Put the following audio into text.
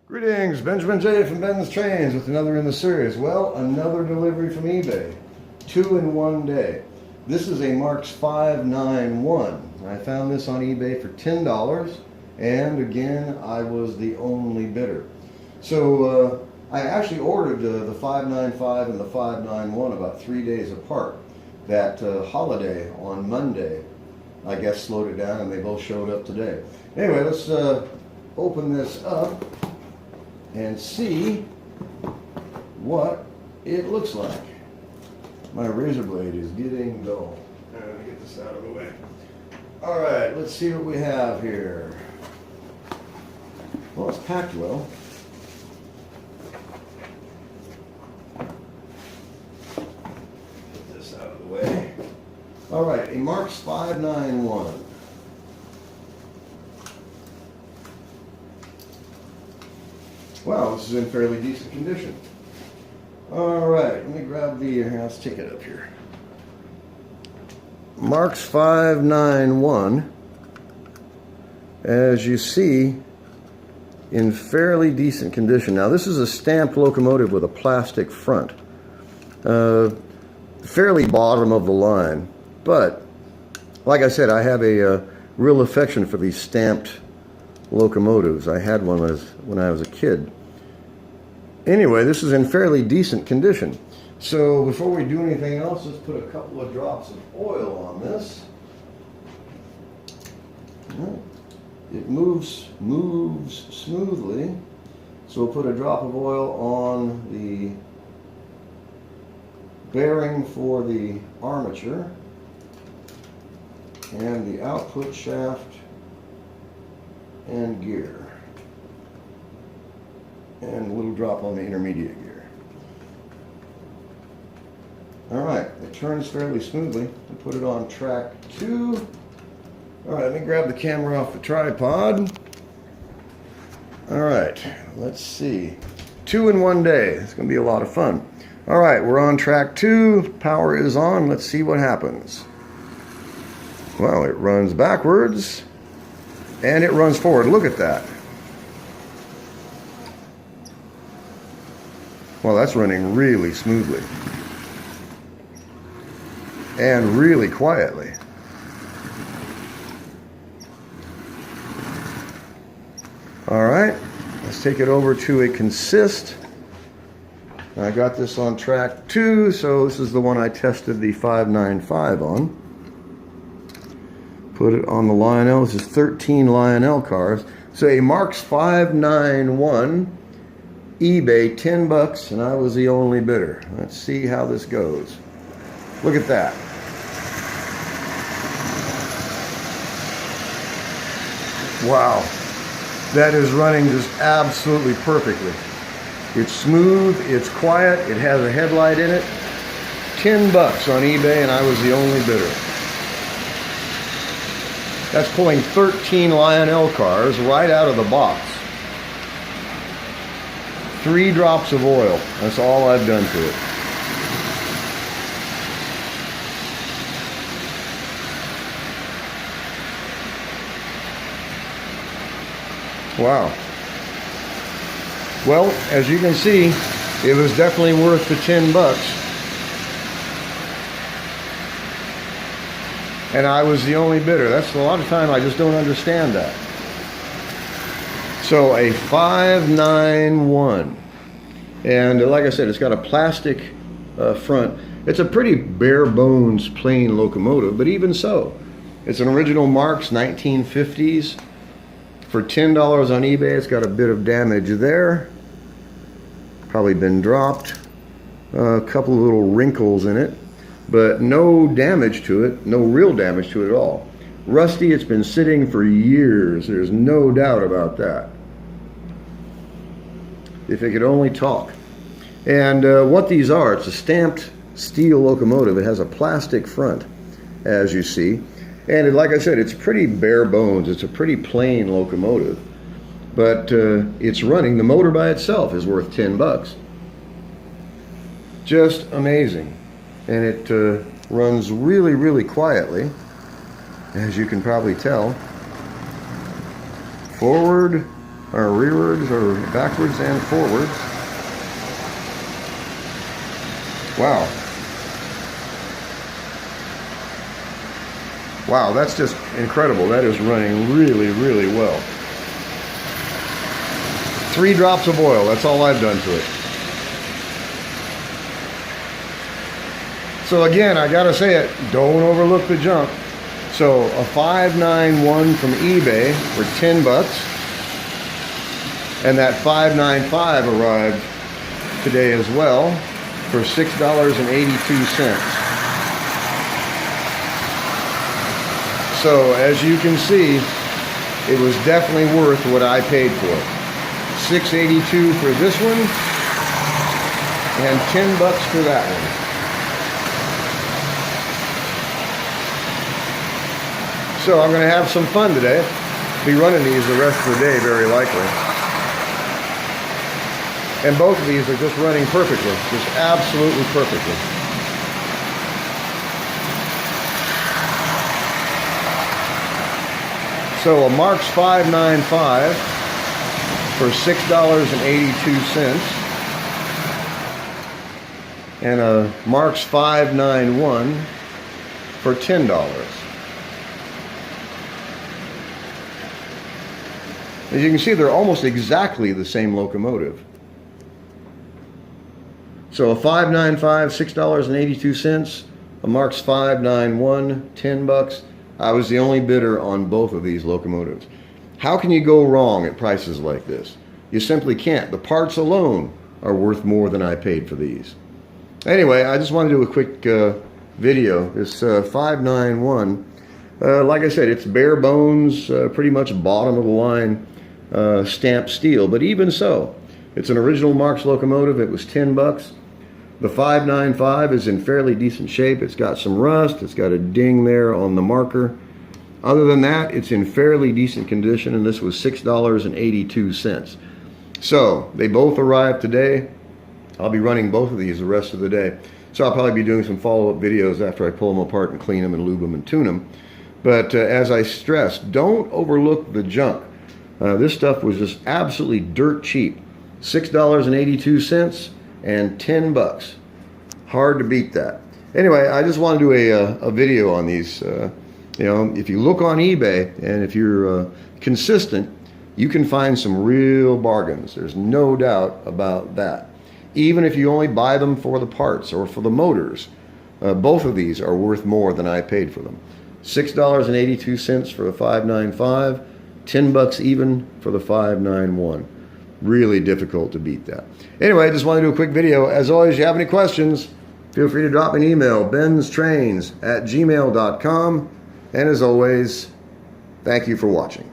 Greetings, Benjamin J. from Ben's Trains with another in the series. Well, another delivery from eBay. 2 in 1 day. This is a Marx 591. I found this on eBay for $10, and again, I was the only bidder. So I actually ordered the 595 and the 591 about 3 days apart. That holiday on Monday, I guess, slowed it down, and they both showed up today. Anyway, let's open this up and see what it looks like. My razor blade is getting dull. Let me get this out of the way. All right, let's see what we have here. Well, it's packed well. Get this out of the way. All right, a Marx 591. Wow, this is in fairly decent condition. All right, let me grab the, let's take it up here. Marx 591, as you see, in fairly decent condition. Now, this is a stamped locomotive with a plastic front. Fairly bottom of the line, but like I said, I have a real affection for these stamped locomotives. I had one when I was a kid. Anyway, this is in fairly decent condition. So before we do anything else, let's put a couple of drops of oil on this. It moves smoothly. So we'll put a drop of oil on the bearing for the armature and the output shaft and gear. And a little drop on the intermediate gear. All right, it turns fairly smoothly. We put it on track 2. All right, let me grab the camera off the tripod. All right, let's see. 2 in 1 day. It's going to be a lot of fun. All right, we're on track 2. Power is on. Let's see what happens. Well, it runs backwards and it runs forward. Look at that. Well, that's running really smoothly and really quietly. All right, let's take it over to a consist. I got this on track 2, so this is the one I tested the 595 on. Put it on the Lionel. This is 13 Lionel cars. So a Marx 591. eBay, $10, and I was the only bidder. Let's see how this goes. Look at that. Wow. That is running just absolutely perfectly. It's smooth, it's quiet, it has a headlight in it. $10 on eBay, and I was the only bidder. That's pulling 13 Lionel cars right out of the box. 3 drops of oil. That's all I've done to it. Wow. Well, as you can see, it was definitely worth the $10. And I was the only bidder. That's a lot of time I just don't understand that. So a 591, and like I said, it's got a plastic front. It's a pretty bare bones plain locomotive, but even so, it's an original Marx 1950s for $10 on eBay. It's got a bit of damage there, probably been dropped, a couple of little wrinkles in it, but no damage to it, no real damage to it at all. Rusty, it's been sitting for years. There's no doubt about that. If it could only talk. And what these are, it's a stamped steel locomotive. It has a plastic front, as you see. And like I said, it's pretty bare bones. It's a pretty plain locomotive. But it's running. The motor by itself is worth $10. Just amazing. And it runs really, really quietly, as you can probably tell. Forward or rearwards, or backwards and forwards. Wow. Wow, that's just incredible. That is running really, really well. 3 drops of oil, that's all I've done to it. So again, I gotta say it, don't overlook the junk. So a 591 from eBay for 10 bucks. And that 595 arrived today as well for $6.82. So as you can see, it was definitely worth what I paid for it. $6.82 for this one, and 10 bucks for that one. So I'm going to have some fun today. Be running these the rest of the day, very likely. And both of these are just running perfectly, just absolutely perfectly. So a Marx 595 for $6.82, and a Marx 591 for $10. As you can see, they're almost exactly the same locomotive. So a 595, $6.82, a Marx 591, 10 bucks. I was the only bidder on both of these locomotives. How can you go wrong at prices like this? You simply can't. The parts alone are worth more than I paid for these. Anyway, I just want to do a quick video. This 591, like I said, it's bare bones, pretty much bottom of the line stamped steel. But even so, it's an original Marx locomotive. It was 10 bucks. The 595 is in fairly decent shape. It's got some rust. It's got a ding there on the marker. Other than that, it's in fairly decent condition, and this was $6.82. So they both arrived today. I'll be running both of these the rest of the day. So I'll probably be doing some follow-up videos after I pull them apart and clean them and lube them and tune them. But as I stressed, don't overlook the junk. This stuff was just absolutely dirt cheap. $6.82 and 10 bucks. Hard to beat that. Anyway, I just want to do a video on these. You know, if you look on eBay and if you're consistent, you can find some real bargains. There's no doubt about that. Even if you only buy them for the parts or for the motors, both of these are worth more than I paid for them. $6.82 for the 595, 10 bucks even for the 591. Really difficult to beat that. Anyway, I just want to do a quick video. As always, if you have any questions, feel free to drop me an email, benstrains@gmail.com. And as always, thank you for watching.